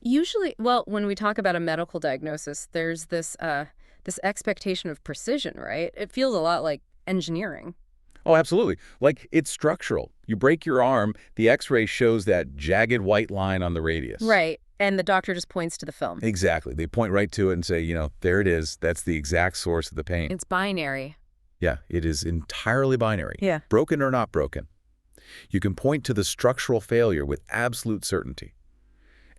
Usually, well, when we talk about a medical diagnosis, there's this expectation of precision, right? It feels a lot like engineering. Oh, absolutely. Like, it's structural. You break your arm, the X-ray shows that jagged white line on the radius. Right. And the doctor just points to the film. Exactly. They point right to it and say, there it is. That's the exact source of the pain. It's binary. Yeah, it is entirely binary. Yeah. Broken or not broken. You can point to the structural failure with absolute certainty.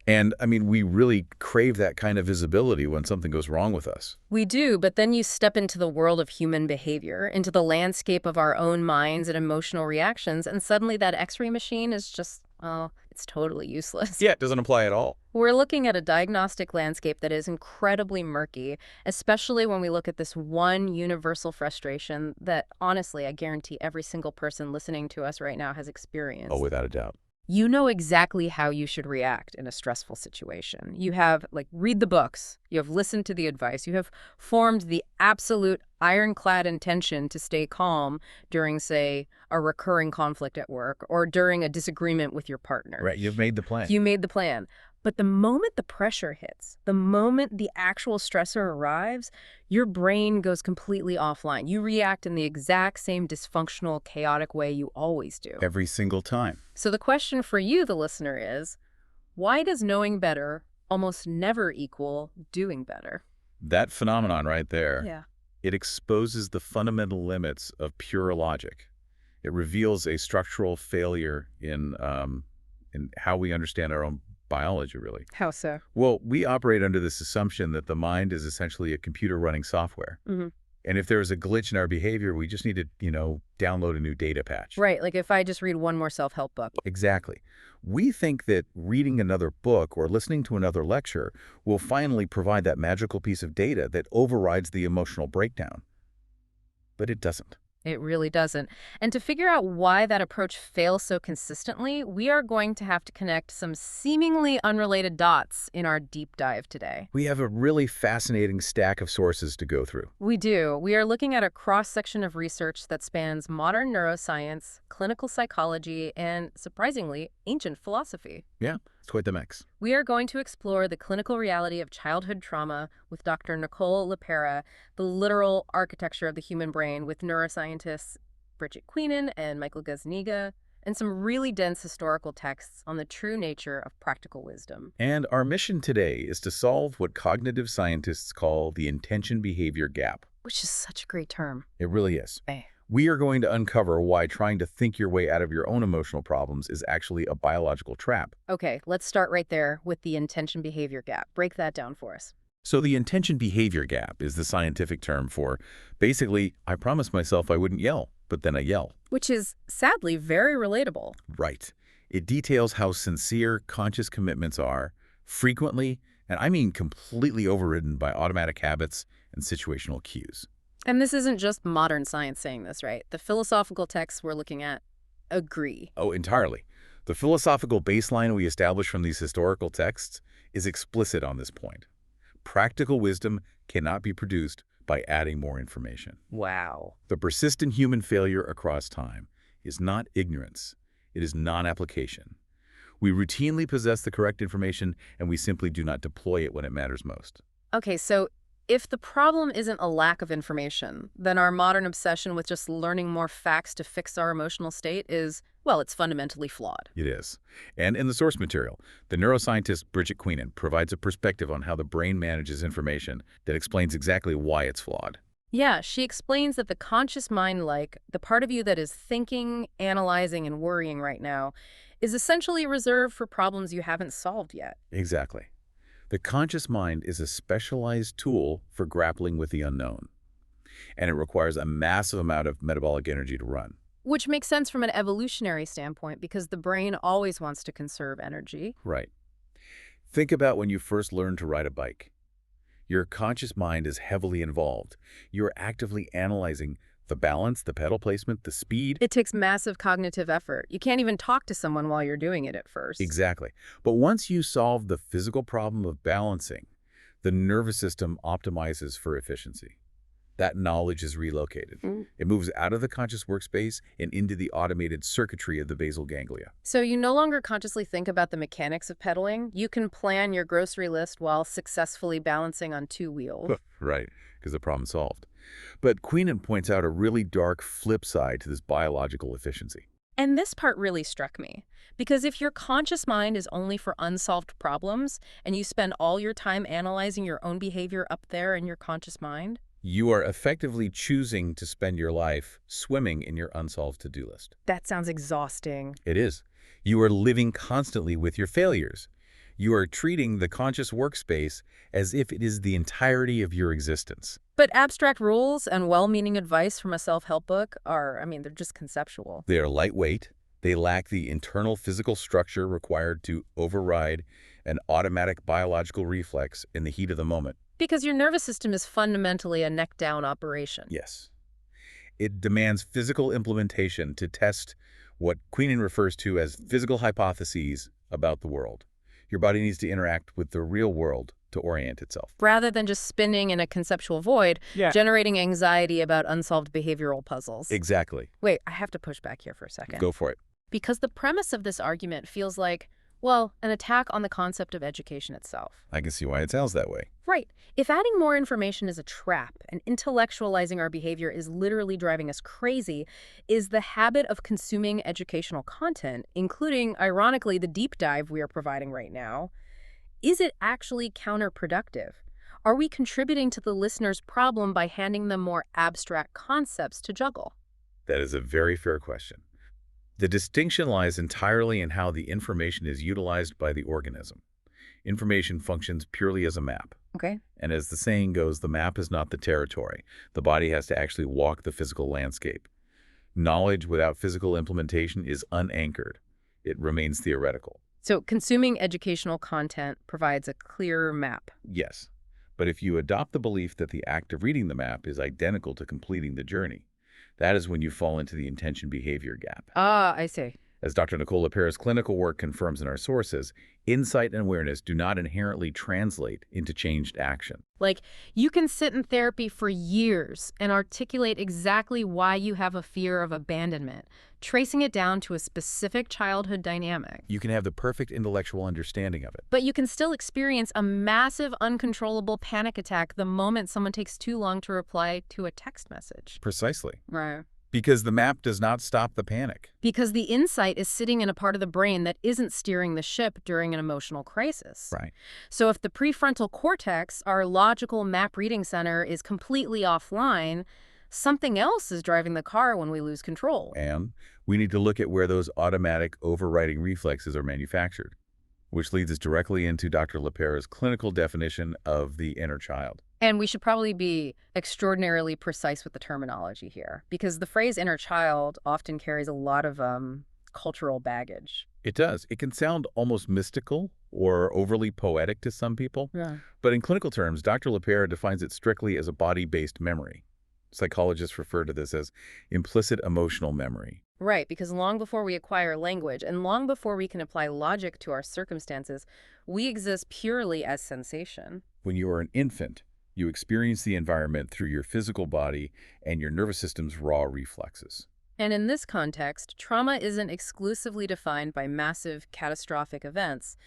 And, I mean, we really crave that kind of visibility when something goes wrong with us. We do, but then you step into the world of human behavior, into the landscape of our own minds and emotional reactions, and suddenly that X-ray machine is just, well, it's totally useless. Yeah, it doesn't apply at all. We're looking at a diagnostic landscape that is incredibly murky, especially when we look at this one universal frustration that, honestly, I guarantee every single person listening to us right now has experienced. Oh, without a doubt. You know exactly how you should react in a stressful situation. You have, read the books. You have listened to the advice. You have formed the absolute ironclad intention to stay calm during, say, a recurring conflict at work or during a disagreement with your partner. Right, you've made the plan. You made the plan. But the moment the pressure hits, the moment the actual stressor arrives, your brain goes completely offline. You react in the exact same dysfunctional, chaotic way you always do. Every single time. So the question for you, the listener, is, why does knowing better almost never equal doing better? That phenomenon right there, Yeah. it exposes the fundamental limits of pure logic. It reveals a structural failure in how we understand our own biology, really. How so? Well, we operate under this assumption that the mind is essentially a computer running software. Mm-hmm. And if there's a glitch in our behavior, we just need to, download a new data patch. Right, like if I just read one more self-help book. Exactly. We think that reading another book or listening to another lecture will finally provide that magical piece of data that overrides the emotional breakdown. But it doesn't. It really doesn't. And to figure out why that approach fails so consistently, we are going to have to connect some seemingly unrelated dots in our deep dive today. We have a really fascinating stack of sources to go through. We do. We are looking at a cross-section of research that spans modern neuroscience, clinical psychology, and, surprisingly, ancient philosophy. Yeah, it's quite the mix. We are going to explore the clinical reality of childhood trauma with Dr. Nicole LePera, the literal architecture of the human brain with neuroscientists Bridget Queenan and Michael Gazniga, and some really dense historical texts on the true nature of practical wisdom. And our mission today is to solve what cognitive scientists call the intention-behavior gap. Which is such a great term. It really is. Eh. We are going to uncover why trying to think your way out of your own emotional problems is actually a biological trap. Okay, let's start right there with the intention-behavior gap. Break that down for us. So the intention-behavior gap is the scientific term for, basically, I promised myself I wouldn't yell, but then I yell. Which is, sadly, very relatable. Right. It details how sincere, conscious commitments are, frequently, and I mean completely overridden by automatic habits and situational cues. And this isn't just modern science saying this, right? The philosophical texts we're looking at agree. Oh, entirely. The philosophical baseline we establish from these historical texts is explicit on this point. Practical wisdom cannot be produced by adding more information. Wow. The persistent human failure across time is not ignorance. It is non-application. We routinely possess the correct information, and we simply do not deploy it when it matters most. Okay, so if the problem isn't a lack of information, then our modern obsession with just learning more facts to fix our emotional state is, well, it's fundamentally flawed. It is. And in the source material, the neuroscientist Bridget Queenan provides a perspective on how the brain manages information that explains exactly why it's flawed. Yeah, she explains that the conscious mind, like the part of you that is thinking, analyzing, and worrying right now, is essentially reserved for problems you haven't solved yet. Exactly. The conscious mind is a specialized tool for grappling with the unknown, and it requires a massive amount of metabolic energy to run. Which makes sense from an evolutionary standpoint because the brain always wants to conserve energy. Right. Think about when you first learned to ride a bike. Your conscious mind is heavily involved. You're actively analyzing the balance, the pedal placement, the speed. It takes massive cognitive effort. You can't even talk to someone while you're doing it at first. Exactly. But once you solve the physical problem of balancing, the nervous system optimizes for efficiency. That knowledge is relocated. It moves out of the conscious workspace and into the automated circuitry of the basal ganglia. So you no longer consciously think about the mechanics of pedaling. You can plan your grocery list while successfully balancing on two wheels. Right, because the problem's solved. But Queenan points out a really dark flip side to this biological efficiency. And this part really struck me, because if your conscious mind is only for unsolved problems and you spend all your time analyzing your own behavior up there in your conscious mind, You are effectively choosing to spend your life swimming in your unsolved to-do list. that sounds exhausting. It is. You are living constantly with your failures. You are treating the conscious workspace as if it is the entirety of your existence. But abstract rules and well-meaning advice from a self-help book are, they're just conceptual. They are lightweight. They lack the internal physical structure required to override an automatic biological reflex in the heat of the moment. Because your nervous system is fundamentally a neck-down operation. Yes. It demands physical implementation to test what Queenan refers to as physical hypotheses about the world. Your body needs to interact with the real world to orient itself. Rather than just spinning in a conceptual void, generating anxiety about unsolved behavioral puzzles. Exactly. Wait, I have to push back here for a second. Go for it. Because the premise of this argument feels like, well, an attack on the concept of education itself. I can see why it sounds that way. Right. If adding more information is a trap and intellectualizing our behavior is literally driving us crazy, is the habit of consuming educational content, including, ironically, the deep dive we are providing right now, is it actually counterproductive? Are we contributing to the listener's problem by handing them more abstract concepts to juggle? That is a very fair question. The distinction lies entirely in how the information is utilized by the organism. Information functions purely as a map. Okay. And as the saying goes, the map is not the territory. The body has to actually walk the physical landscape. Knowledge without physical implementation is unanchored. It remains theoretical. So consuming educational content provides a clearer map. Yes. But if you adopt the belief that the act of reading the map is identical to completing the journey, that is when you fall into the intention-behavior gap. Ah, I see. As Dr. Nicole LePera's clinical work confirms in our sources, insight and awareness do not inherently translate into changed action. Like, you can sit in therapy for years and articulate exactly why you have a fear of abandonment, tracing it down to a specific childhood dynamic. You can have the perfect intellectual understanding of it. But you can still experience a massive, uncontrollable panic attack the moment someone takes too long to reply to a text message. Precisely. Right. Because the map does not stop the panic. Because the insight is sitting in a part of the brain that isn't steering the ship during an emotional crisis. Right. So if the prefrontal cortex, our logical map reading center, is completely offline, something else is driving the car when we lose control. And we need to look at where those automatic overriding reflexes are manufactured, which leads us directly into Dr. LePera's clinical definition of the inner child. And we should probably be extraordinarily precise with the terminology here, because the phrase inner child often carries a lot of cultural baggage. It does. It can sound almost mystical or overly poetic to some people. Yeah. But in clinical terms, Dr. LePera defines it strictly as a body-based memory. Psychologists refer to this as implicit emotional memory. Right, because long before we acquire language and long before we can apply logic to our circumstances, we exist purely as sensation. When you are an infant, you experience the environment through your physical body and your nervous system's raw reflexes. And in this context, trauma isn't exclusively defined by massive, catastrophic events.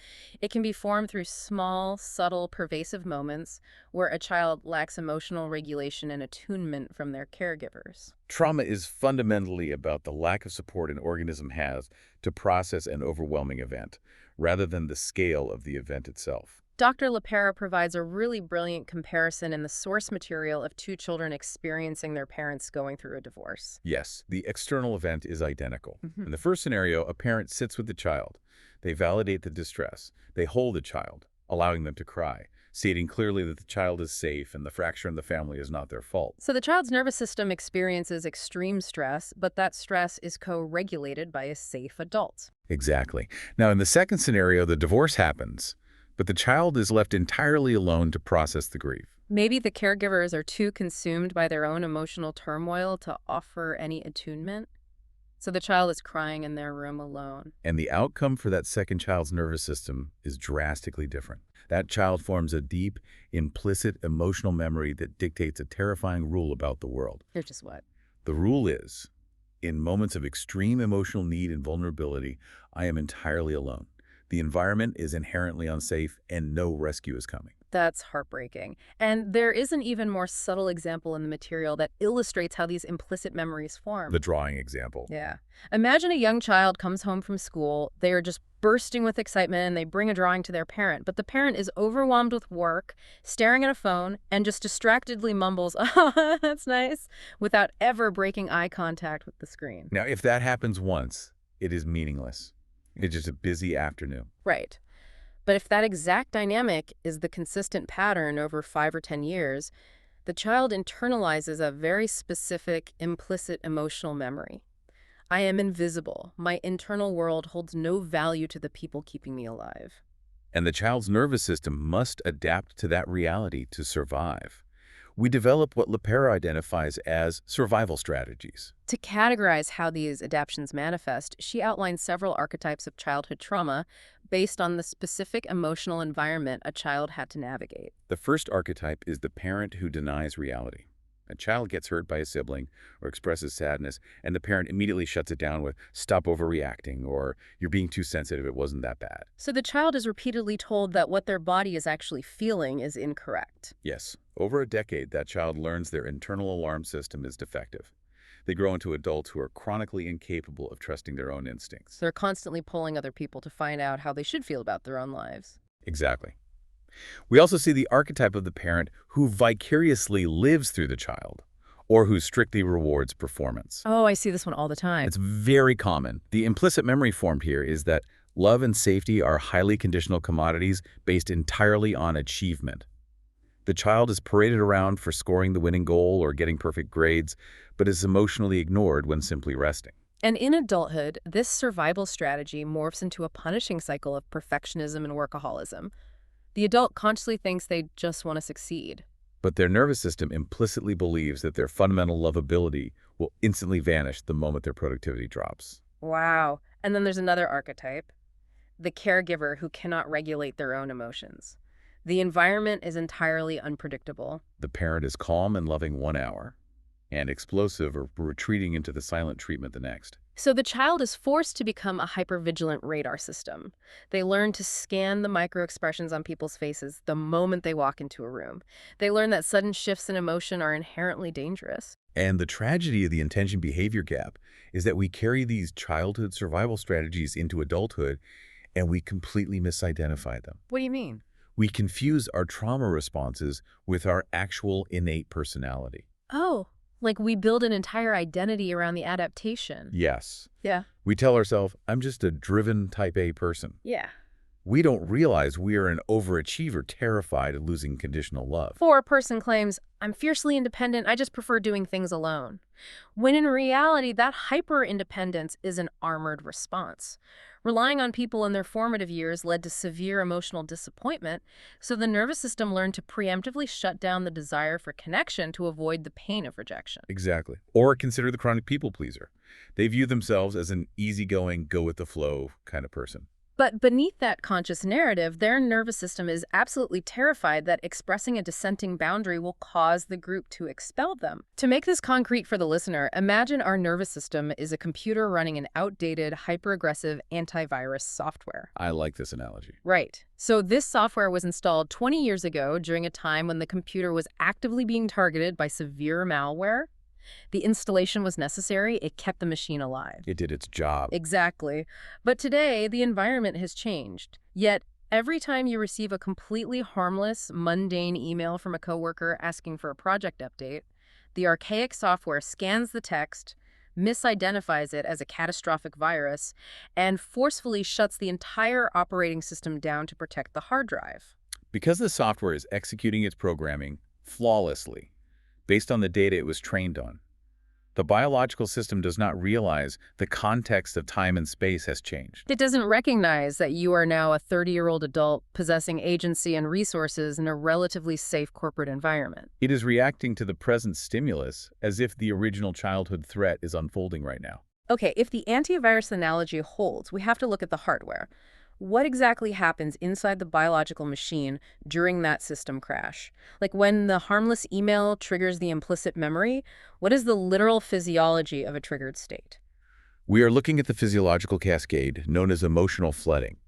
It can be formed through small, subtle, pervasive moments where a child lacks emotional regulation and attunement from their caregivers. Trauma is fundamentally about the lack of support an organism has to process an overwhelming event, rather than the scale of the event itself. Dr. LePera provides a really brilliant comparison in the source material of two children experiencing their parents going through a divorce. Yes, the external event is identical. In the first scenario, a parent sits with the child. They validate the distress. They hold the child, allowing them to cry, stating clearly that the child is safe and the fracture in the family is not their fault. So the child's nervous system experiences extreme stress, but that stress is co-regulated by a safe adult. Exactly. Now, in the second scenario, the divorce happens, but the child is left entirely alone to process the grief. Maybe the caregivers are too consumed by their own emotional turmoil to offer any attunement. So the child is crying in their room alone. And the outcome for that second child's nervous system is drastically different. That child forms a deep, implicit emotional memory that dictates a terrifying rule about the world. Which is what? The rule is, in moments of extreme emotional need and vulnerability, I am entirely alone. The environment is inherently unsafe and no rescue is coming. That's heartbreaking. And there is an even more subtle example in the material that illustrates how these implicit memories form. The drawing example. Yeah. Imagine a young child comes home from school. They are just bursting with excitement and they bring a drawing to their parent. But the parent is overwhelmed with work, staring at a phone, and just distractedly mumbles, "Oh, that's nice," without ever breaking eye contact with the screen. Now, if that happens once, it is meaningless. It's just a busy afternoon. Right. But if that exact dynamic is the consistent pattern over 5 or 10 years, the child internalizes a very specific, implicit emotional memory. I am invisible. My internal world holds no value to the people keeping me alive. And the child's nervous system must adapt to that reality to survive. We develop what Lepera identifies as survival strategies. To categorize how these adaptations manifest, she outlines several archetypes of childhood trauma based on the specific emotional environment a child had to navigate. The first archetype is the parent who denies reality. A child gets hurt by a sibling or expresses sadness, and the parent immediately shuts it down with, "Stop overreacting," or "You're being too sensitive, it wasn't that bad." So the child is repeatedly told that what their body is actually feeling is incorrect. Yes, over a decade, that child learns their internal alarm system is defective. They grow into adults who are chronically incapable of trusting their own instincts. They're constantly polling other people to find out how they should feel about their own lives. Exactly. We also see the archetype of the parent who vicariously lives through the child, or who strictly rewards performance. Oh, I see this one all the time. It's very common. The implicit memory formed here is that love and safety are highly conditional commodities based entirely on achievement. The child is paraded around for scoring the winning goal or getting perfect grades, but is emotionally ignored when simply resting. And in adulthood, this survival strategy morphs into a punishing cycle of perfectionism and workaholism. The adult consciously thinks they just want to succeed. But their nervous system implicitly believes that their fundamental lovability will instantly vanish the moment their productivity drops. Wow. And then there's another archetype, the caregiver who cannot regulate their own emotions. The environment is entirely unpredictable. The parent is calm and loving 1 hour, and explosive or retreating into the silent treatment the next. So the child is forced to become a hypervigilant radar system. They learn to scan the microexpressions on people's faces the moment they walk into a room. They learn that sudden shifts in emotion are inherently dangerous. And the tragedy of the intention-behavior gap is that we carry these childhood survival strategies into adulthood, and we completely misidentify them. What do you mean? We confuse our trauma responses with our actual innate personality. Oh, like we build an entire identity around the adaptation. Yes. Yeah. We tell ourselves, "I'm just a driven type A person." Yeah. We don't realize we are an overachiever terrified of losing conditional love. Or a person claims, "I'm fiercely independent, I just prefer doing things alone." When in reality, that hyper-independence is an armored response. Relying on people in their formative years led to severe emotional disappointment, so the nervous system learned to preemptively shut down the desire for connection to avoid the pain of rejection. Exactly. Or consider the chronic people pleaser. They view themselves as an easygoing, go-with-the-flow kind of person. But beneath that conscious narrative, their nervous system is absolutely terrified that expressing a dissenting boundary will cause the group to expel them. To make this concrete for the listener, imagine our nervous system is a computer running an outdated, hyper-aggressive antivirus software. I like this analogy. Right. So this software was installed 20 years ago during a time when the computer was actively being targeted by severe malware. The installation was necessary. It kept the machine alive. It did its job. Exactly. But today, the environment has changed. Yet, every time you receive a completely harmless, mundane email from a coworker asking for a project update, the archaic software scans the text, misidentifies it as a catastrophic virus, and forcefully shuts the entire operating system down to protect the hard drive. Because the software is executing its programming flawlessly, based on the data it was trained on, the biological system does not realize the context of time and space has changed. It doesn't recognize that you are now a 30-year-old adult possessing agency and resources in a relatively safe corporate environment. It is reacting to the present stimulus as if the original childhood threat is unfolding right now. Okay, if the antivirus analogy holds, we have to look at the hardware. What exactly happens inside the biological machine during that system crash? Like when the harmless email triggers the implicit memory, what is the literal physiology of a triggered state? We are looking at the physiological cascade known as emotional flooding.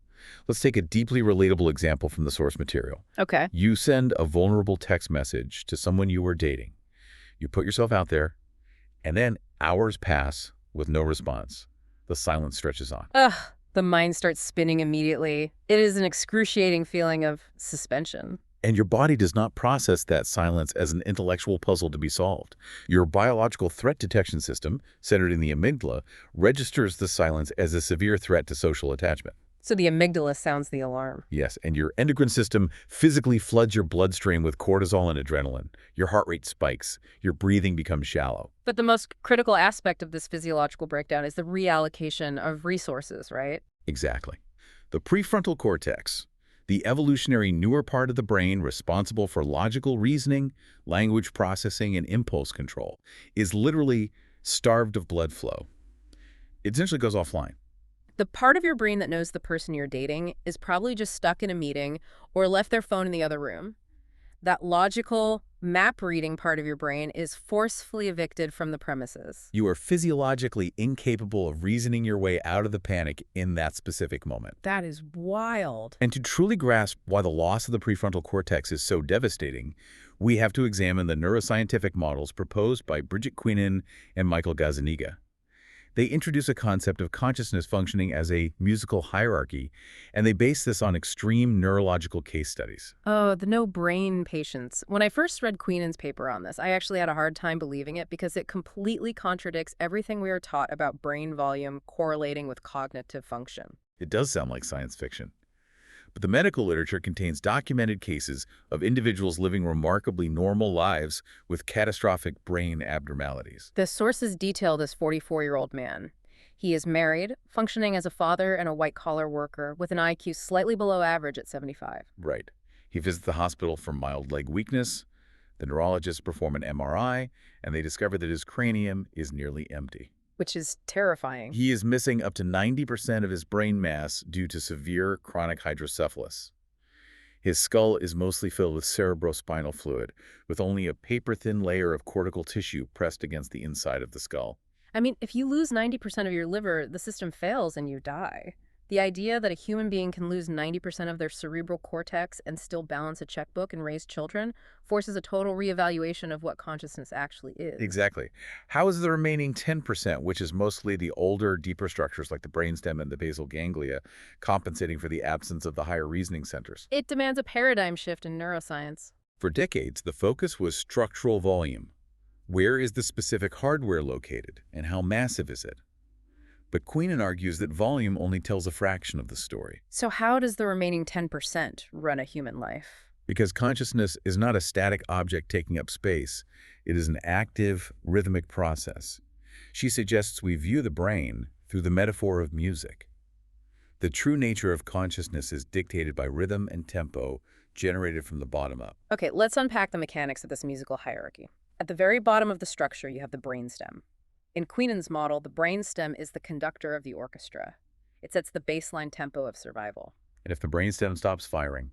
Let's take a deeply relatable example from the source material. Okay. You send a vulnerable text message to someone you were dating. You put yourself out there, and then hours pass with no response. The silence stretches on. Ugh, the mind starts spinning immediately. It is an excruciating feeling of suspension. And your body does not process that silence as an intellectual puzzle to be solved. Your biological threat detection system, centered in the amygdala, registers the silence as a severe threat to social attachment. So the amygdala sounds the alarm. Yes, and your endocrine system physically floods your bloodstream with cortisol and adrenaline. Your heart rate spikes. Your breathing becomes shallow. But the most critical aspect of this physiological breakdown is the reallocation of resources, right? Exactly. The prefrontal cortex, the evolutionary newer part of the brain responsible for logical reasoning, language processing, and impulse control, is literally starved of blood flow. It essentially goes offline. The part of your brain that knows the person you're dating is probably just stuck in a meeting or left their phone in the other room. That logical, map-reading part of your brain is forcefully evicted from the premises. You are physiologically incapable of reasoning your way out of the panic in that specific moment. That is wild. And to truly grasp why the loss of the prefrontal cortex is so devastating, we have to examine the neuroscientific models proposed by Bridget Queenan and Michael Gazzaniga. They introduce a concept of consciousness functioning as a musical hierarchy, and they base this on extreme neurological case studies. Oh, the no-brain patients. When I first read Queenan's paper on this, I actually had a hard time believing it because it completely contradicts everything we are taught about brain volume correlating with cognitive function. It does sound like science fiction. But the medical literature contains documented cases of individuals living remarkably normal lives with catastrophic brain abnormalities. The sources detail this 44-year-old man. He is married, functioning as a father and a white-collar worker with an IQ slightly below average at 75. Right. He visits the hospital for mild leg weakness. The neurologists perform an MRI, and they discover that his cranium is nearly empty. Which is terrifying. He is missing up to 90% of his brain mass due to severe chronic hydrocephalus. His skull is mostly filled with cerebrospinal fluid, with only a paper-thin layer of cortical tissue pressed against the inside of the skull. I mean, if you lose 90% of your liver, the system fails and you die. The idea that a human being can lose 90% of their cerebral cortex and still balance a checkbook and raise children forces a total reevaluation of what consciousness actually is. Exactly. How is the remaining 10%, which is mostly the older, deeper structures like the brainstem and the basal ganglia, compensating for the absence of the higher reasoning centers? It demands a paradigm shift in neuroscience. For decades, the focus was structural volume. Where is the specific hardware located, and how massive is it? But Queenan argues that volume only tells a fraction of the story. So how does the remaining 10% run a human life? Because consciousness is not a static object taking up space. It is an active, rhythmic process. She suggests we view the brain through the metaphor of music. The true nature of consciousness is dictated by rhythm and tempo generated from the bottom up. Okay, let's unpack the mechanics of this musical hierarchy. At the very bottom of the structure, you have the brainstem. In Queenan's model, the brainstem is the conductor of the orchestra. It sets the baseline tempo of survival. And if the brainstem stops firing,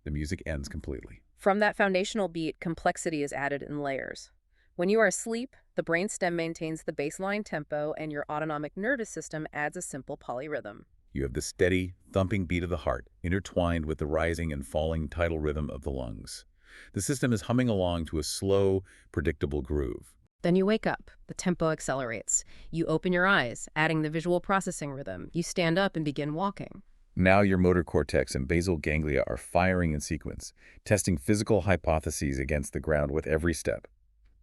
the music ends completely. From that foundational beat, complexity is added in layers. When you are asleep, the brainstem maintains the baseline tempo and your autonomic nervous system adds a simple polyrhythm. You have the steady, thumping beat of the heart, intertwined with the rising and falling tidal rhythm of the lungs. The system is humming along to a slow, predictable groove. Then you wake up. The tempo accelerates. You open your eyes, adding the visual processing rhythm. You stand up and begin walking. Now your motor cortex and basal ganglia are firing in sequence, testing physical hypotheses against the ground with every step.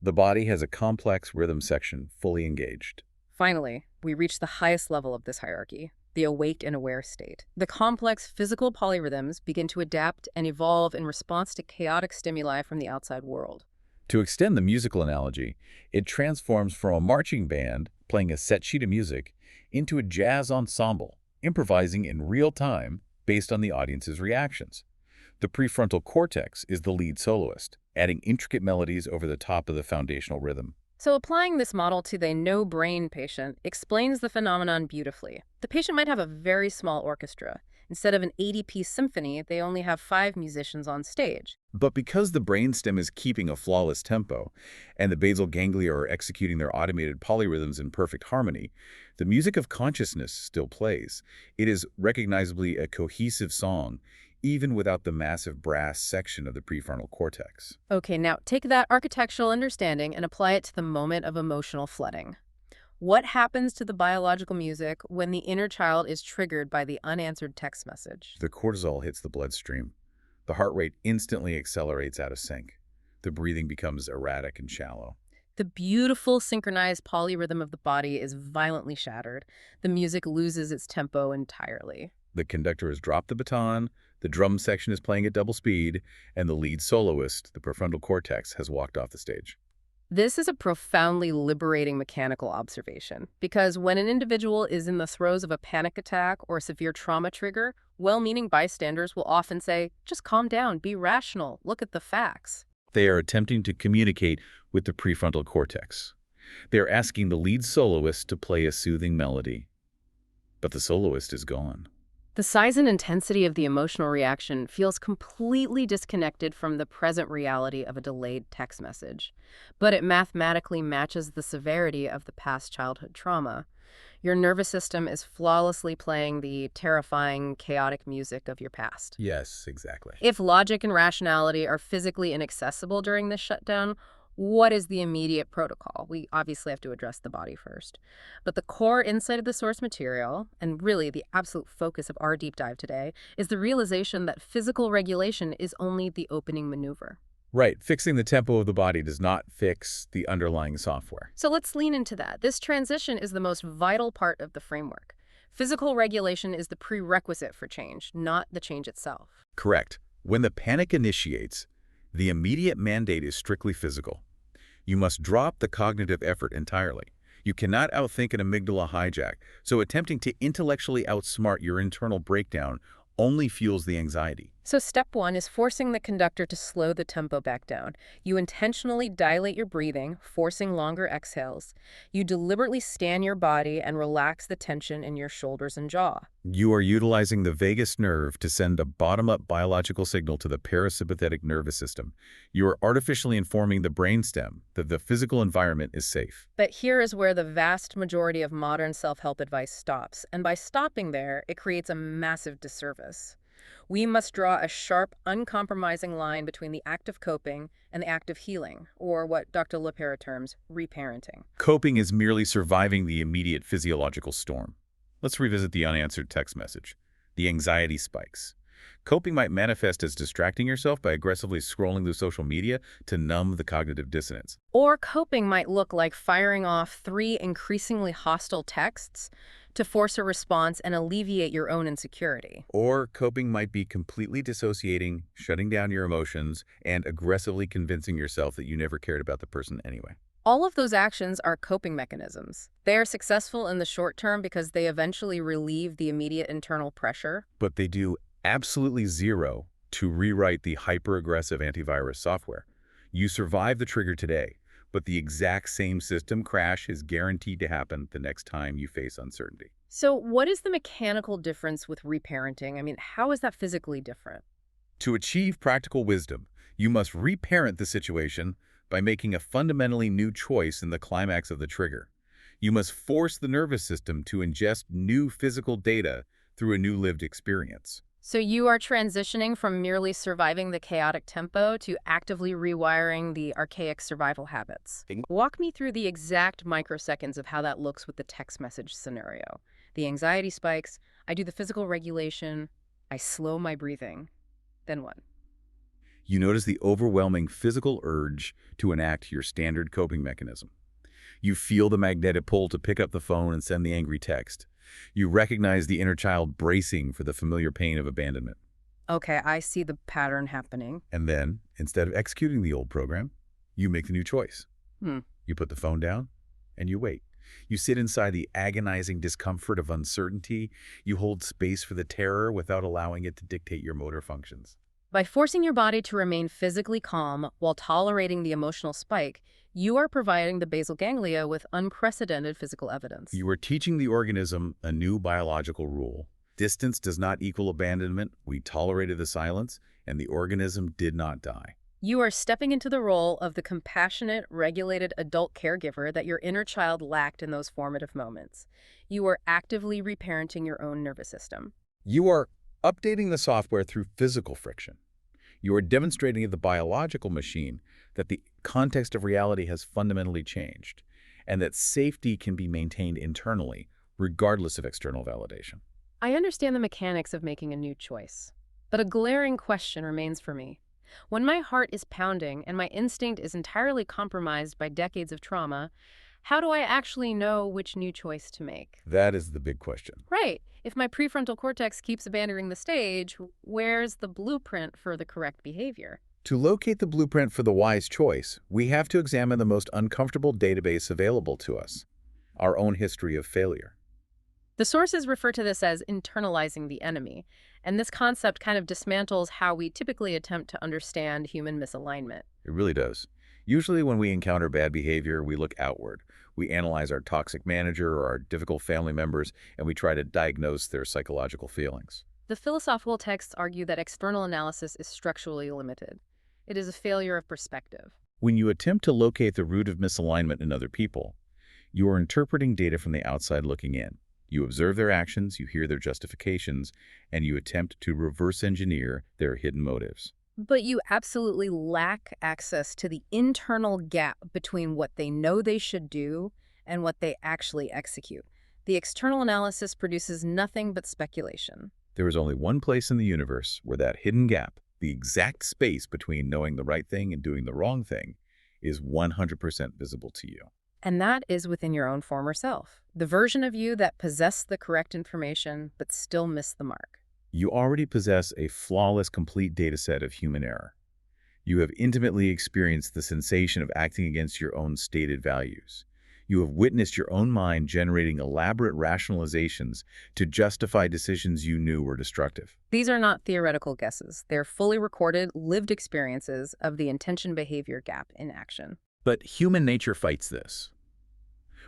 The body has a complex rhythm section fully engaged. Finally, we reach the highest level of this hierarchy, the awake and aware state. The complex physical polyrhythms begin to adapt and evolve in response to chaotic stimuli from the outside world. To extend the musical analogy, it transforms from a marching band playing a set sheet of music into a jazz ensemble, improvising in real time based on the audience's reactions. The prefrontal cortex is the lead soloist, adding intricate melodies over the top of the foundational rhythm. So applying this model to the no-brain patient explains the phenomenon beautifully. The patient might have a very small orchestra, Instead of an 80-piece symphony, they only have 5 musicians on stage. But because the brainstem is keeping a flawless tempo, and the basal ganglia are executing their automated polyrhythms in perfect harmony, the music of consciousness still plays. It is recognizably a cohesive song, even without the massive brass section of the prefrontal cortex. Okay, now take that architectural understanding and apply it to the moment of emotional flooding. What happens to the biological music when the inner child is triggered by the unanswered text message? The cortisol hits the bloodstream. The heart rate instantly accelerates out of sync. The breathing becomes erratic and shallow. The beautiful synchronized polyrhythm of the body is violently shattered. The music loses its tempo entirely. The conductor has dropped the baton, the drum section is playing at double speed, and the lead soloist, the prefrontal cortex, has walked off the stage. This is a profoundly liberating mechanical observation, because when an individual is in the throes of a panic attack or a severe trauma trigger, well-meaning bystanders will often say, just calm down, be rational, look at the facts. They are attempting to communicate with the prefrontal cortex. They are asking the lead soloist to play a soothing melody. But the soloist is gone. The size and intensity of the emotional reaction feels completely disconnected from the present reality of a delayed text message, but it mathematically matches the severity of the past childhood trauma. Your nervous system is flawlessly playing the terrifying, chaotic music of your past. Yes, exactly. If logic and rationality are physically inaccessible during this shutdown, what is the immediate protocol? We obviously have to address the body first. But the core insight of the source material, and really the absolute focus of our deep dive today, is the realization that physical regulation is only the opening maneuver. Right, fixing the tempo of the body does not fix the underlying software. So let's lean into that. This transition is the most vital part of the framework. Physical regulation is the prerequisite for change, not the change itself. Correct. When the panic initiates, the immediate mandate is strictly physical. You must drop the cognitive effort entirely. You cannot outthink an amygdala hijack, so attempting to intellectually outsmart your internal breakdown only fuels the anxiety. So step 1 is forcing the conductor to slow the tempo back down. You intentionally dilate your breathing, forcing longer exhales. You deliberately stand your body and relax the tension in your shoulders and jaw. You are utilizing the vagus nerve to send a bottom-up biological signal to the parasympathetic nervous system. You are artificially informing the brainstem that the physical environment is safe. But here is where the vast majority of modern self-help advice stops. And by stopping there, it creates a massive disservice. We must draw a sharp, uncompromising line between the act of coping and the act of healing, or what Dr. LaPera terms reparenting. Coping is merely surviving the immediate physiological storm. Let's revisit the unanswered text message. The anxiety spikes. Coping might manifest as distracting yourself by aggressively scrolling through social media to numb the cognitive dissonance. Or coping might look like firing off 3 increasingly hostile texts to force a response and alleviate your own insecurity. Or coping might be completely dissociating, shutting down your emotions, and aggressively convincing yourself that you never cared about the person anyway. All of those actions are coping mechanisms. They are successful in the short term because they eventually relieve the immediate internal pressure. But they do absolutely zero to rewrite the hyper-aggressive antivirus software. You survive the trigger today, but the exact same system crash is guaranteed to happen the next time you face uncertainty. So what is the mechanical difference with reparenting? I mean, how is that physically different? To achieve practical wisdom, you must reparent the situation by making a fundamentally new choice in the climax of the trigger. You must force the nervous system to ingest new physical data through a new lived experience. So you are transitioning from merely surviving the chaotic tempo to actively rewiring the archaic survival habits. Walk me through the exact microseconds of how that looks with the text message scenario. The anxiety spikes, I do the physical regulation, I slow my breathing. Then what? You notice the overwhelming physical urge to enact your standard coping mechanism. You feel the magnetic pull to pick up the phone and send the angry text. You recognize the inner child bracing for the familiar pain of abandonment. Okay, I see the pattern happening. And then, instead of executing the old program, you make the new choice. You put the phone down and you wait. You sit inside the agonizing discomfort of uncertainty. You hold space for the terror without allowing it to dictate your motor functions. By forcing your body to remain physically calm while tolerating the emotional spike, you are providing the basal ganglia with unprecedented physical evidence. You are teaching the organism a new biological rule. Distance does not equal abandonment. We tolerated the silence, and the organism did not die. You are stepping into the role of the compassionate, regulated adult caregiver that your inner child lacked in those formative moments. You are actively reparenting your own nervous system. You are updating the software through physical friction. You are demonstrating to the biological machine that the context of reality has fundamentally changed, and that safety can be maintained internally, regardless of external validation. I understand the mechanics of making a new choice, but a glaring question remains for me. When my heart is pounding and my instinct is entirely compromised by decades of trauma, how do I actually know which new choice to make? That is the big question. Right. If my prefrontal cortex keeps abandoning the stage, where's the blueprint for the correct behavior? To locate the blueprint for the wise choice, we have to examine the most uncomfortable database available to us, our own history of failure. The sources refer to this as internalizing the enemy, and this concept kind of dismantles how we typically attempt to understand human misalignment. It really does. Usually when we encounter bad behavior, we look outward. We analyze our toxic manager or our difficult family members, and we try to diagnose their psychological feelings. The philosophical texts argue that external analysis is structurally limited. It is a failure of perspective. When you attempt to locate the root of misalignment in other people, you are interpreting data from the outside looking in. You observe their actions, you hear their justifications, and you attempt to reverse engineer their hidden motives. But you absolutely lack access to the internal gap between what they know they should do and what they actually execute. The external analysis produces nothing but speculation. There is only one place in the universe where that hidden gap, the exact space between knowing the right thing and doing the wrong thing, is 100% visible to you. And that is within your own former self, the version of you that possessed the correct information but still missed the mark. You already possess a flawless, complete data set of human error. You have intimately experienced the sensation of acting against your own stated values. You have witnessed your own mind generating elaborate rationalizations to justify decisions you knew were destructive. These are not theoretical guesses. They're fully recorded, lived experiences of the intention-behavior gap in action. But human nature fights this.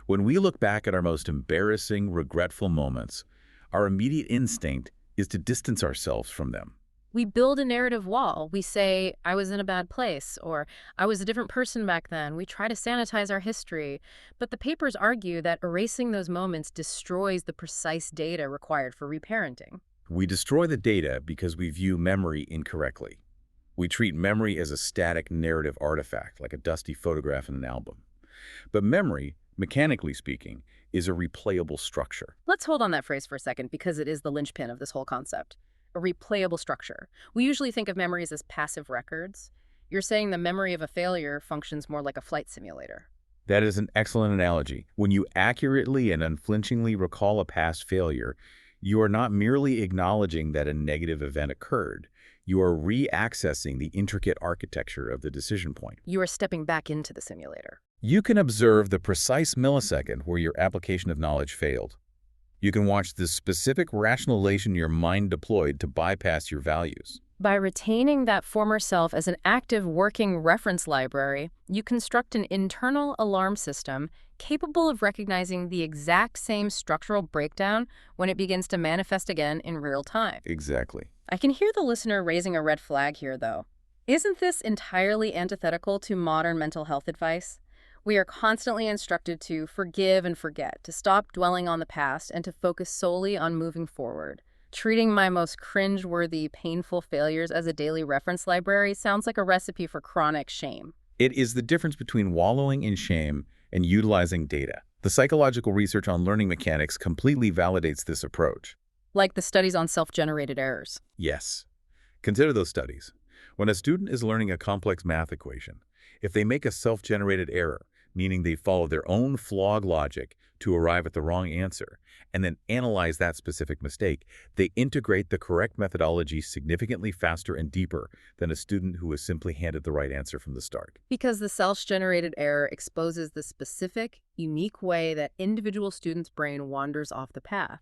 When we look back at our most embarrassing, regretful moments, our immediate instinct is to distance ourselves from them. We build a narrative wall. We say, I was in a bad place, or I was a different person back then. We try to sanitize our history. But the papers argue that erasing those moments destroys the precise data required for reparenting. We destroy the data because we view memory incorrectly. We treat memory as a static narrative artifact, like a dusty photograph in an album. But memory, mechanically speaking, is a replayable structure. Let's hold on that phrase for a second because it is the linchpin of this whole concept. A replayable structure. We usually think of memories as passive records. You're saying the memory of a failure functions more like a flight simulator. That is an excellent analogy. When you accurately and unflinchingly recall a past failure, you are not merely acknowledging that a negative event occurred. You are re-accessing the intricate architecture of the decision point. You are stepping back into the simulator. You can observe the precise millisecond where your application of knowledge failed. You can watch the specific rationalization your mind deployed to bypass your values. By retaining that former self as an active working reference library, you construct an internal alarm system capable of recognizing the exact same structural breakdown when it begins to manifest again in real time. Exactly. I can hear the listener raising a red flag here, though. Isn't this entirely antithetical to modern mental health advice? We are constantly instructed to forgive and forget, to stop dwelling on the past, and to focus solely on moving forward. Treating my most cringe-worthy, painful failures as a daily reference library sounds like a recipe for chronic shame. It is the difference between wallowing in shame and utilizing data. The psychological research on learning mechanics completely validates this approach. Like the studies on self-generated errors. Yes. Consider those studies. When a student is learning a complex math equation, if they make a self-generated error, meaning they follow their own flawed logic to arrive at the wrong answer, and then analyze that specific mistake, they integrate the correct methodology significantly faster and deeper than a student who was simply handed the right answer from the start. Because the self-generated error exposes the specific, unique way that individual students' brain wanders off the path.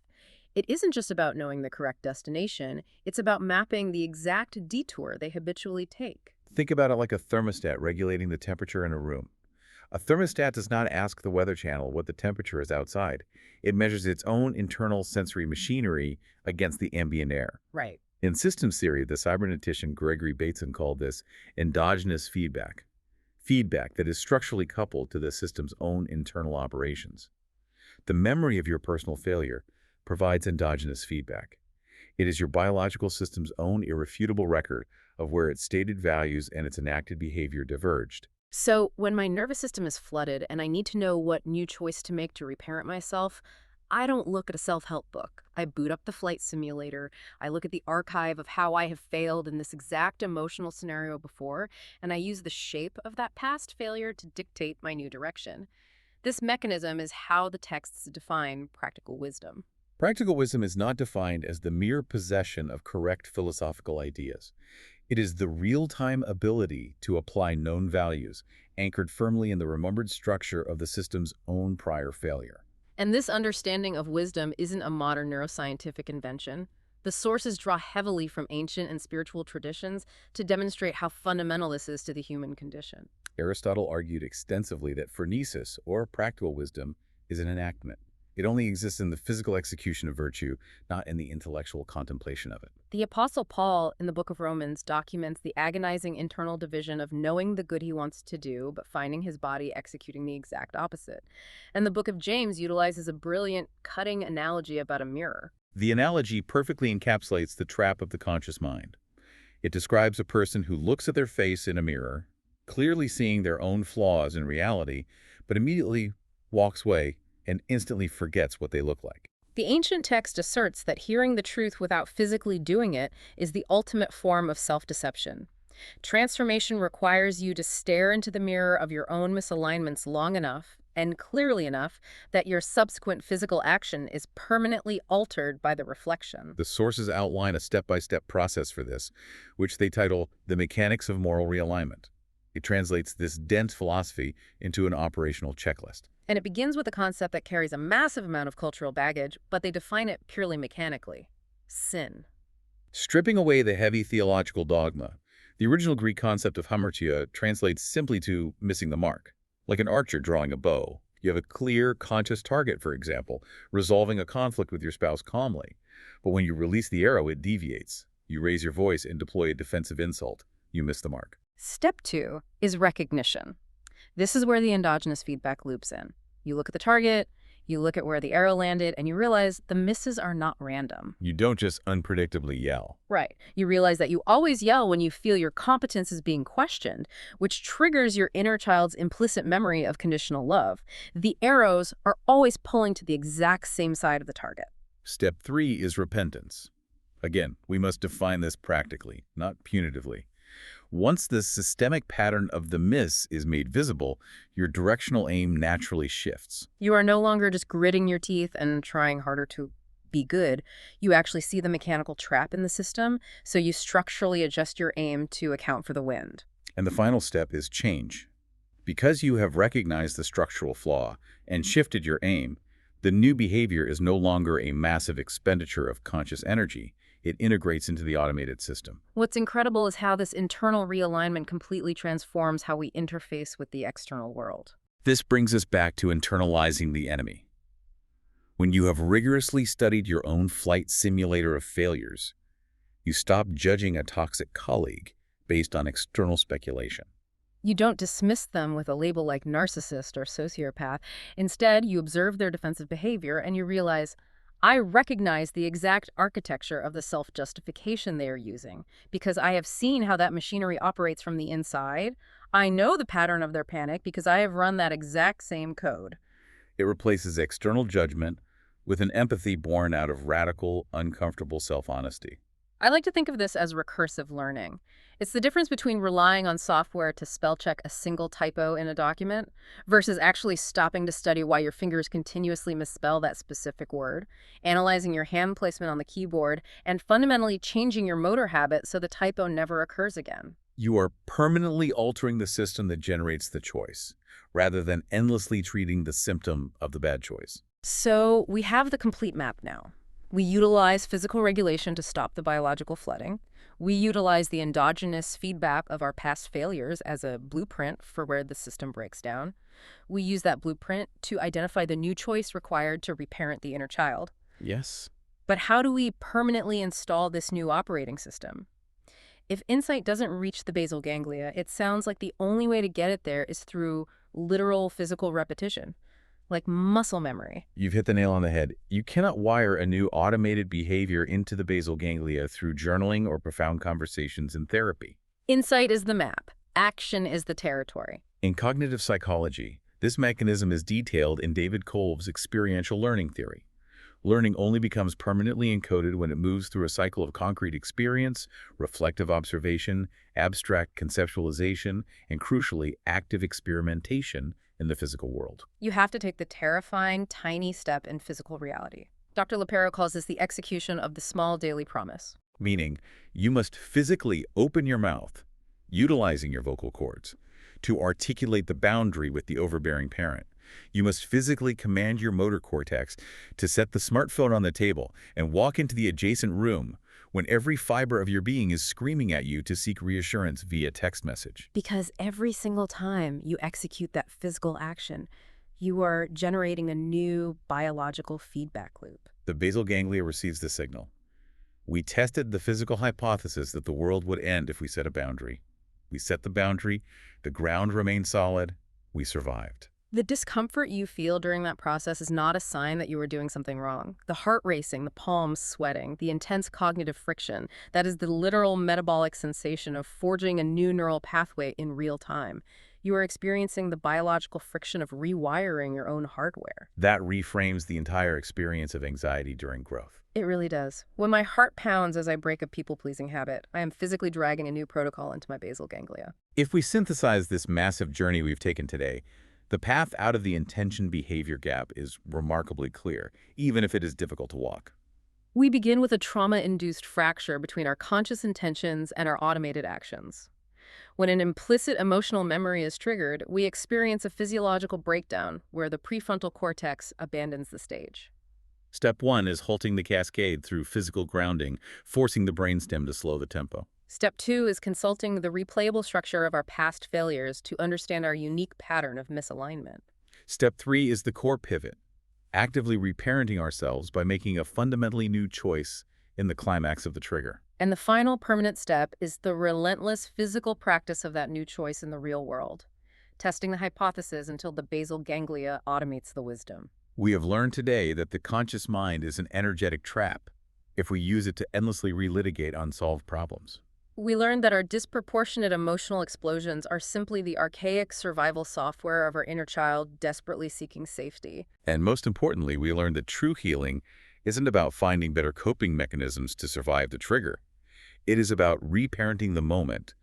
It isn't just about knowing the correct destination, it's about mapping the exact detour they habitually take. Think about it like a thermostat regulating the temperature in a room. A thermostat does not ask the weather channel what the temperature is outside. It measures its own internal sensory machinery against the ambient air. Right. In systems theory, the cybernetician Gregory Bateson called this endogenous feedback, feedback that is structurally coupled to the system's own internal operations. The memory of your personal failure provides endogenous feedback. It is your biological system's own irrefutable record of where its stated values and its enacted behavior diverged. So when my nervous system is flooded and I need to know what new choice to make to reparent myself, I don't look at a self-help book. I boot up the flight simulator. I look at the archive of how I have failed in this exact emotional scenario before, and I use the shape of that past failure to dictate my new direction. This mechanism is how the texts define practical wisdom. Practical wisdom is not defined as the mere possession of correct philosophical ideas. It is the real-time ability to apply known values, anchored firmly in the remembered structure of the system's own prior failure. And this understanding of wisdom isn't a modern neuroscientific invention. The sources draw heavily from ancient and spiritual traditions to demonstrate how fundamental this is to the human condition. Aristotle argued extensively that phronesis, or practical wisdom, is an enactment. It only exists in the physical execution of virtue, not in the intellectual contemplation of it. The Apostle Paul, in the book of Romans, documents the agonizing internal division of knowing the good he wants to do, but finding his body executing the exact opposite. And the book of James utilizes a brilliant, cutting analogy about a mirror. The analogy perfectly encapsulates the trap of the conscious mind. It describes a person who looks at their face in a mirror, clearly seeing their own flaws in reality, but immediately walks away and instantly forgets what they look like. The ancient text asserts that hearing the truth without physically doing it is the ultimate form of self-deception. Transformation requires you to stare into the mirror of your own misalignments long enough and clearly enough that your subsequent physical action is permanently altered by the reflection. The sources outline a step-by-step process for this, which they title The Mechanics of Moral Realignment. It translates this dense philosophy into an operational checklist. And it begins with a concept that carries a massive amount of cultural baggage, but they define it purely mechanically: sin. Stripping away the heavy theological dogma, the original Greek concept of hamartia translates simply to missing the mark. Like an archer drawing a bow, you have a clear, conscious target, for example, resolving a conflict with your spouse calmly. But when you release the arrow, it deviates. You raise your voice and deploy a defensive insult. You miss the mark. Step 2 is recognition. This is where the endogenous feedback loops in. You look at the target, you look at where the arrow landed, and you realize the misses are not random. You don't just unpredictably yell. Right. You realize that you always yell when you feel your competence is being questioned, which triggers your inner child's implicit memory of conditional love. The arrows are always pulling to the exact same side of the target. Step 3 is repentance. Again, we must define this practically, not punitively. Once the systemic pattern of the miss is made visible, your directional aim naturally shifts. You are no longer just gritting your teeth and trying harder to be good. You actually see the mechanical trap in the system, so you structurally adjust your aim to account for the wind. And the final step is change. Because you have recognized the structural flaw and shifted your aim, the new behavior is no longer a massive expenditure of conscious energy. It integrates into the automated system. What's incredible is how this internal realignment completely transforms how we interface with the external world. This brings us back to internalizing the enemy. When you have rigorously studied your own flight simulator of failures, you stop judging a toxic colleague based on external speculation. You don't dismiss them with a label like narcissist or sociopath. Instead, you observe their defensive behavior and you realize, I recognize the exact architecture of the self-justification they are using because I have seen how that machinery operates from the inside. I know the pattern of their panic because I have run that exact same code. It replaces external judgment with an empathy born out of radical, uncomfortable self-honesty. I like to think of this as recursive learning. It's the difference between relying on software to spell check a single typo in a document versus actually stopping to study why your fingers continuously misspell that specific word, analyzing your hand placement on the keyboard, and fundamentally changing your motor habit so the typo never occurs again. You are permanently altering the system that generates the choice, rather than endlessly treating the symptom of the bad choice. So we have the complete map now. We utilize physical regulation to stop the biological flooding. We utilize the endogenous feedback of our past failures as a blueprint for where the system breaks down. We use that blueprint to identify the new choice required to reparent the inner child. Yes. But how do we permanently install this new operating system? If insight doesn't reach the basal ganglia, it sounds like the only way to get it there is through literal physical repetition, like muscle memory. You've hit the nail on the head. You cannot wire a new automated behavior into the basal ganglia through journaling or profound conversations in therapy. Insight is the map. Action is the territory. In cognitive psychology, this mechanism is detailed in David Kolb's experiential learning theory. Learning only becomes permanently encoded when it moves through a cycle of concrete experience, reflective observation, abstract conceptualization, and crucially, active experimentation in the physical world. You have to take the terrifying, tiny step in physical reality. Dr. Lapero calls this the execution of the small daily promise. Meaning, you must physically open your mouth, utilizing your vocal cords, to articulate the boundary with the overbearing parent. You must physically command your motor cortex to set the smartphone on the table and walk into the adjacent room when every fiber of your being is screaming at you to seek reassurance via text message. Because every single time you execute that physical action, you are generating a new biological feedback loop. The basal ganglia receives the signal. We tested the physical hypothesis that the world would end if we set a boundary. We set the boundary, the ground remained solid, we survived. The discomfort you feel during that process is not a sign that you are doing something wrong. The heart racing, the palms sweating, the intense cognitive friction, that is the literal metabolic sensation of forging a new neural pathway in real time. You are experiencing the biological friction of rewiring your own hardware. That reframes the entire experience of anxiety during growth. It really does. When my heart pounds as I break a people-pleasing habit, I am physically dragging a new protocol into my basal ganglia. If we synthesize this massive journey we've taken today, the path out of the intention-behavior gap is remarkably clear, even if it is difficult to walk. We begin with a trauma-induced fracture between our conscious intentions and our automated actions. When an implicit emotional memory is triggered, we experience a physiological breakdown where the prefrontal cortex abandons the stage. Step 1 is halting the cascade through physical grounding, forcing the brainstem to slow the tempo. Step 2 is consulting the replayable structure of our past failures to understand our unique pattern of misalignment. Step 3 is the core pivot, actively reparenting ourselves by making a fundamentally new choice in the climax of the trigger. And the final permanent step is the relentless physical practice of that new choice in the real world, testing the hypothesis until the basal ganglia automates the wisdom. We have learned today that the conscious mind is an energetic trap if we use it to endlessly relitigate unsolved problems. We learned that our disproportionate emotional explosions are simply the archaic survival software of our inner child desperately seeking safety. And most importantly, we learned that true healing isn't about finding better coping mechanisms to survive the trigger. It is about reparenting the moment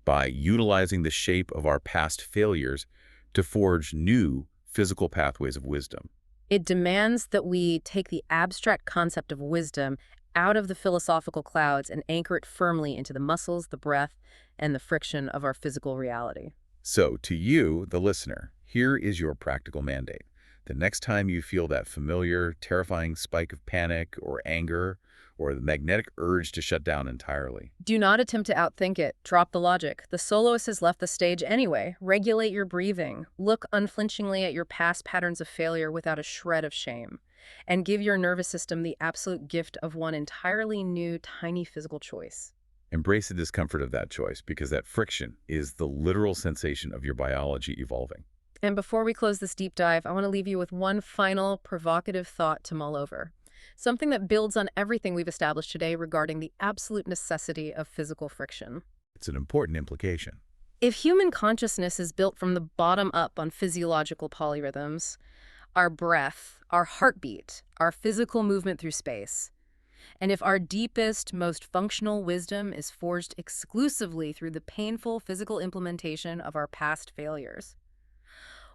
by utilizing the shape of our past failures to forge new physical pathways of wisdom. It demands that we take the abstract concept of wisdom out of the philosophical clouds and anchor it firmly into the muscles, the breath, and the friction of our physical reality. So, to you, the listener, here is your practical mandate. The next time you feel that familiar, terrifying spike of panic or anger, or the magnetic urge to shut down entirely, do not attempt to outthink it. Drop the logic. The soloist has left the stage anyway. Regulate your breathing. Look unflinchingly at your past patterns of failure without a shred of shame. And give your nervous system the absolute gift of one entirely new, tiny physical choice. embrace the discomfort of that choice, because that friction is the literal sensation of your biology evolving. And before we close this deep dive, I want to leave you with one final provocative thought to mull over. Something that builds on everything we've established today regarding the absolute necessity of physical friction. It's an important implication. If human consciousness is built from the bottom up on physiological polyrhythms, our breath, our heartbeat, our physical movement through space, and if our deepest, most functional wisdom is forged exclusively through the painful physical implementation of our past failures,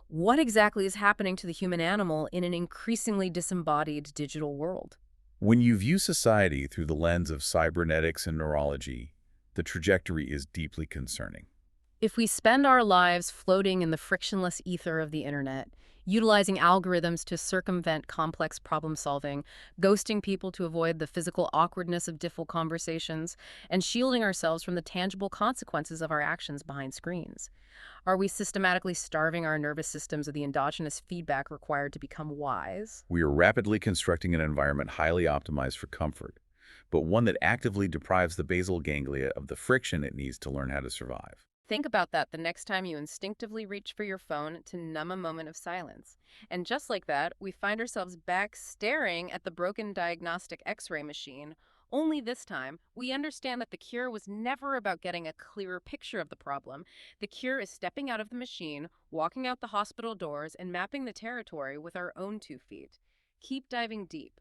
what exactly is happening to the human animal in an increasingly disembodied digital world? When you view society through the lens of cybernetics and neurology, the trajectory is deeply concerning. If we spend our lives floating in the frictionless ether of the internet, utilizing algorithms to circumvent complex problem solving, ghosting people to avoid the physical awkwardness of difficult conversations, and shielding ourselves from the tangible consequences of our actions behind screens, are we systematically starving our nervous systems of the endogenous feedback required to become wise? We are rapidly constructing an environment highly optimized for comfort, but one that actively deprives the basal ganglia of the friction it needs to learn how to survive. Think about that the next time you instinctively reach for your phone to numb a moment of silence. And just like that, we find ourselves back staring at the broken diagnostic x-ray machine. Only this time, we understand that the cure was never about getting a clearer picture of the problem. The cure is stepping out of the machine, walking out the hospital doors, and mapping the territory with our own 2 feet. Keep diving deep.